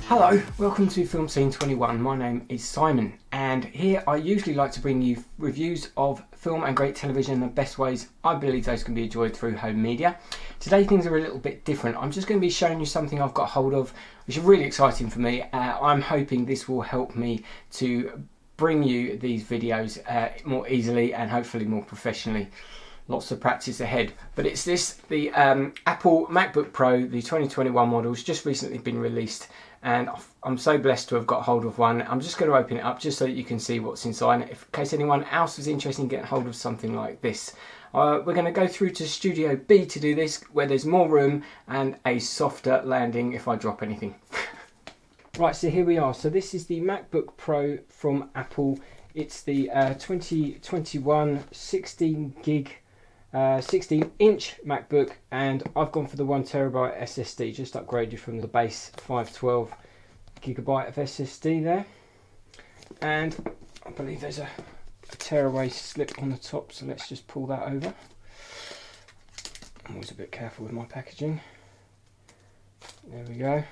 Hello, welcome to Film Scene 21. My name is Simon, and here I usually like to bring you reviews of film and great television in the best ways I believe those can be enjoyed through home media. Today things are a little bit different. I'm just going to be showing you something I've got hold of, which is really exciting for me. I'm hoping this will help me to bring you these videos more easily and hopefully more professionally. Lots of practice ahead, but it's the Apple MacBook Pro, the 2021 model, has just recently been released, and I'm so blessed to have got hold of one. I'm just going to open it up just so that you can see what's inside, in case anyone else is interested in getting hold of something like this. We're going to go through to Studio B to do this, where there's more room and a softer landing if I drop anything. Right, so here we are. So this is the MacBook Pro from Apple. It's the 2021 16-inch MacBook, and I've gone for the 1TB SSD, just upgraded from the base 512GB of SSD there. And I believe there's a tearaway slip on the top, so let's just pull that over. I'm always a bit careful with my packaging. There we go.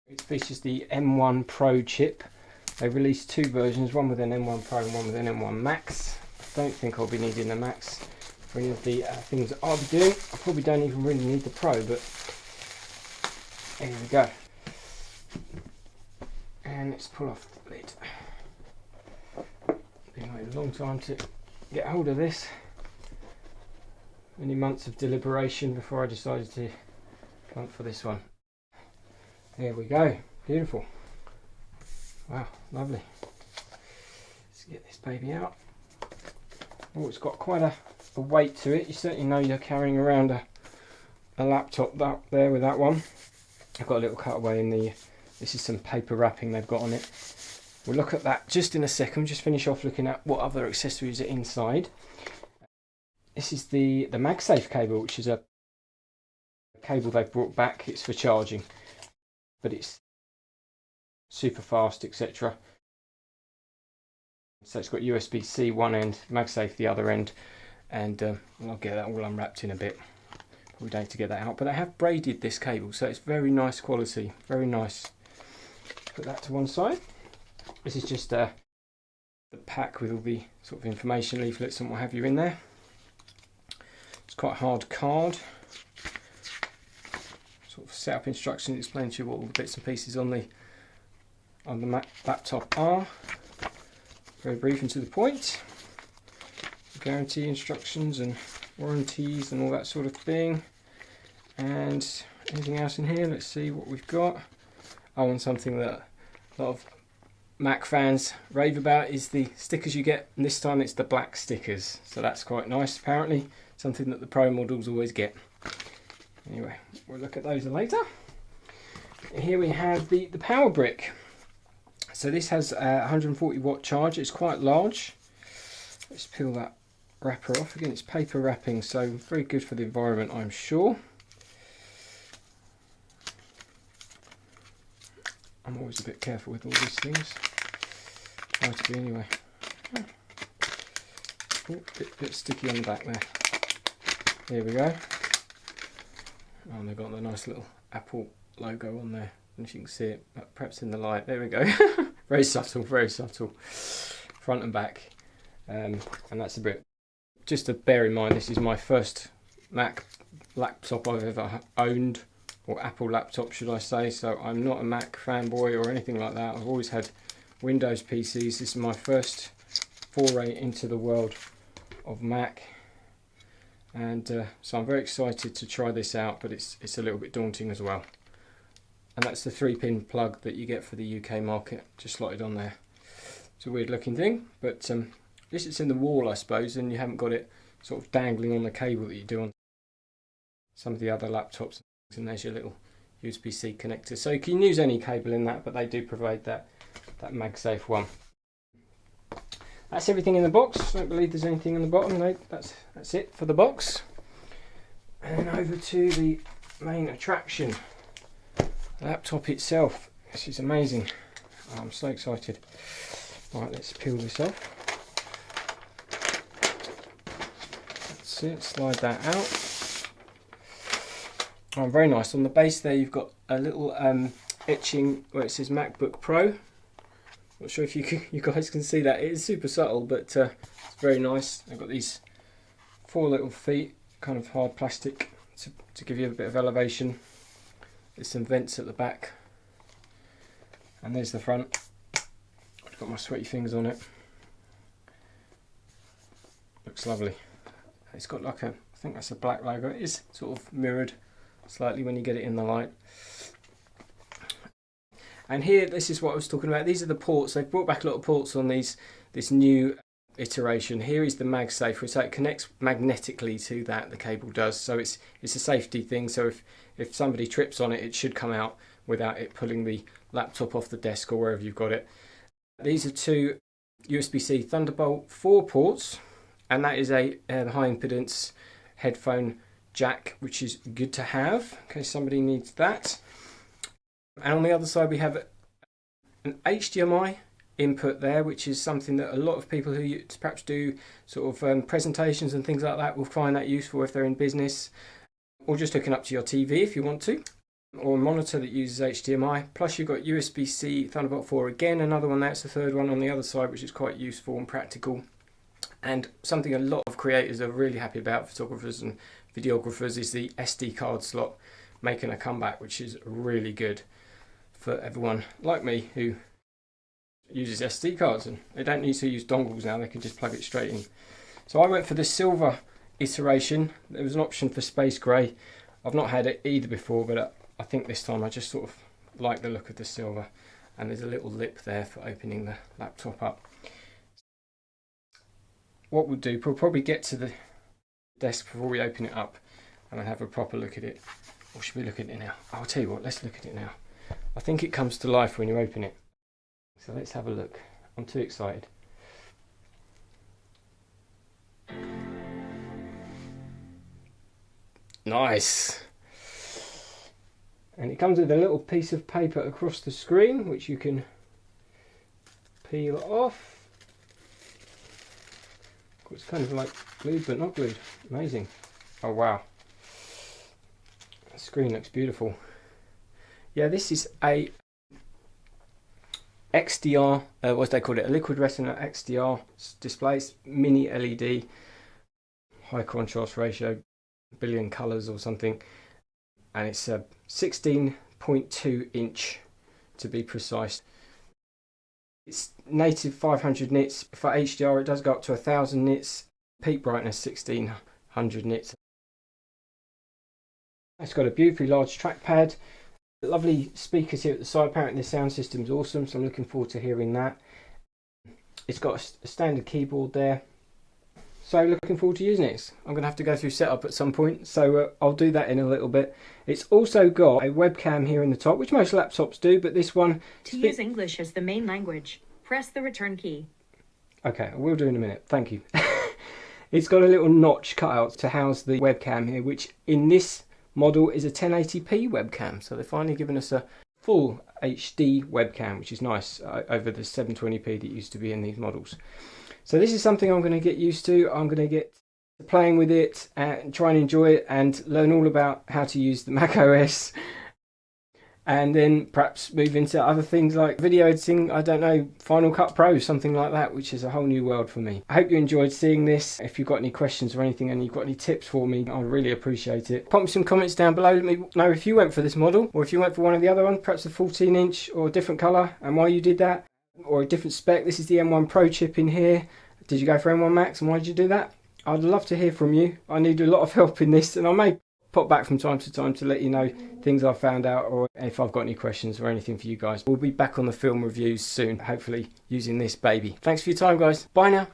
It features the M1 Pro chip. They released two versions, one with an M1 Pro and one with an M1 Max. I don't think I'll be needing the Max for any of the things that I'll be doing. I probably don't even really need the Pro, but there we go. And let's pull off the lid. Been waiting a long time to get hold of this. Many months of deliberation before I decided to come for this one. There we go, beautiful. Wow, lovely. Let's get this baby out. Oh, it's got quite a weight to it. You certainly know you're carrying around a laptop up there with that one. I've got a little cutaway in the, this is some paper wrapping they've got on it. We'll look at that just in a second. Just finish off looking at what other accessories are inside. This is the MagSafe cable, which is a cable they've brought back. It's for charging, but it's super fast, etc. So it's got USB-C one end, MagSafe the other end, and I'll get that all unwrapped in a bit. Probably don't need to get that out, but they have braided this cable, so it's very nice quality, very nice. Put that to one side. This is just the pack with all the sort of information leaflets and what have you in there. It's quite a hard card. Sort of setup instructions explain to you what all the bits and pieces on the Mac laptop are. Very brief and to the point. Guarantee instructions and warranties and all that sort of thing. And anything else in here? Let's see what we've got. Oh, and something that a lot of Mac fans rave about is the stickers you get, and this time it's the black stickers. So that's quite nice, apparently. Something that the Pro models always get. Anyway, we'll look at those later. Here we have the power brick. So this has a 140 watt charge. It's quite large. Let's peel that wrapper off. Again, it's paper wrapping, so very good for the environment, I'm sure. I'm always a bit careful with all these things. Try to be anyway. Oh, bit sticky on the back there. There we go. Oh, and they've got the nice little Apple logo on there. If you can see it, perhaps in the light. There we go. Very subtle, very subtle. Front and back. And that's a bit. Just to bear in mind, this is my first Mac laptop I've ever owned, or Apple laptop should I say, so I'm not a Mac fanboy or anything like that. I've always had Windows PCs. This is my first foray into the world of Mac. And so I'm very excited to try this out, but it's a little bit daunting as well. And that's the 3-pin plug that you get for the UK market, just slotted on there. It's a weird looking thing, but at least it's in the wall, I suppose, and you haven't got it sort of dangling on the cable that you do on some of the other laptops. And there's your little USB-C connector. So you can use any cable in that, but they do provide that MagSafe one. That's everything in the box. I don't believe there's anything in the bottom. No, that's it for the box. And then over to the main attraction. The laptop itself. This is amazing. Oh, I'm so excited. Right, let's peel this off. That's it, slide that out. Oh, very nice. On the base there you've got a little etching where it says MacBook Pro. Not sure if you guys can see that. It is super subtle, but it's very nice. I've got these 4 little feet, kind of hard plastic to give you a bit of elevation. There's some vents at the back, and there's the front. I've got my sweaty fingers on it. Looks lovely. It's got like a, I think that's a black logo. It is sort of mirrored slightly when you get it in the light. And here, this is what I was talking about. These are the ports. They've brought back a lot of ports on this new iteration. Here is the MagSafe, so it connects magnetically to that. The cable does, so it's a safety thing. So if somebody trips on it, it should come out without it pulling the laptop off the desk or wherever you've got it. These are 2 USB-C Thunderbolt 4 ports, and that is a high impedance headphone jack, which is good to have in case somebody needs that. And on the other side we have an HDMI input there, which is something that a lot of people who perhaps do sort of presentations and things like that will find that useful if they're in business, or just hooking up to your TV if you want to, or a monitor that uses HDMI. Plus you've got USB-C Thunderbolt 4 again, another one. That's the third one on the other side, which is quite useful and practical, and something a lot of creators are really happy about, photographers and videographers, is the SD card slot making a comeback, which is really good for everyone like me who uses SD cards, and they don't need to use dongles now, they can just plug it straight in. So I went for the silver iteration. There was an option for space grey. I've not had it either before, but I think this time I just sort of like the look of the silver, and there's a little lip there for opening the laptop up. What we'll do, we'll probably get to the desk before we open it up and have a proper look at it. Or should we look at it now? I'll tell you what, let's look at it now. I think it comes to life when you open it. So let's have a look. I'm too excited. Nice. And it comes with a little piece of paper across the screen, which you can peel off. It's kind of like glued but not glued. Amazing. Oh wow. The screen looks beautiful. Yeah, this is a XDR, what do they call it? A liquid retina XDR display. It's mini LED, high contrast ratio, billion colours or something. And it's a 16.2 inch to be precise. It's native 500 nits. For HDR it does go up to 1000 nits. Peak brightness 1600 nits. It's got a beautifully large trackpad. Lovely speakers here at the side. Apparently the sound system's awesome, so I'm looking forward to hearing that. It's got a standard keyboard there. So looking forward to using it. I'm going to have to go through setup at some point, so I'll do that in a little bit. It's also got a webcam here in the top, which most laptops do, but this one... To use English as the main language, press the return key. Okay, I will do in a minute. Thank you. It's got a little notch cut out to house the webcam here, which in this model is a 1080p webcam. So they've finally given us a full HD webcam, which is nice, over the 720p that used to be in these models. So this is something I'm going to get used to. I'm going to get playing with it and try and enjoy it and learn all about how to use the Mac OS, and then perhaps move into other things like video editing, I don't know, Final Cut Pro, something like that, which is a whole new world for me. I hope you enjoyed seeing this. If you've got any questions or anything and you've got any tips for me, I'll really appreciate it. Pop me some comments down below. Let me know if you went for this model, or if you went for one of the other ones, perhaps a 14 inch or a different colour, and why you did that, or a different spec. This is the M1 Pro chip in here. Did you go for M1 Max, and why did you do that? I'd love to hear from you. I need a lot of help in this, and I may pop back from time to time to let you know things I've found out, or if I've got any questions or anything for you guys. We'll be back on the film reviews soon, hopefully using this baby. Thanks for your time, guys. Bye now.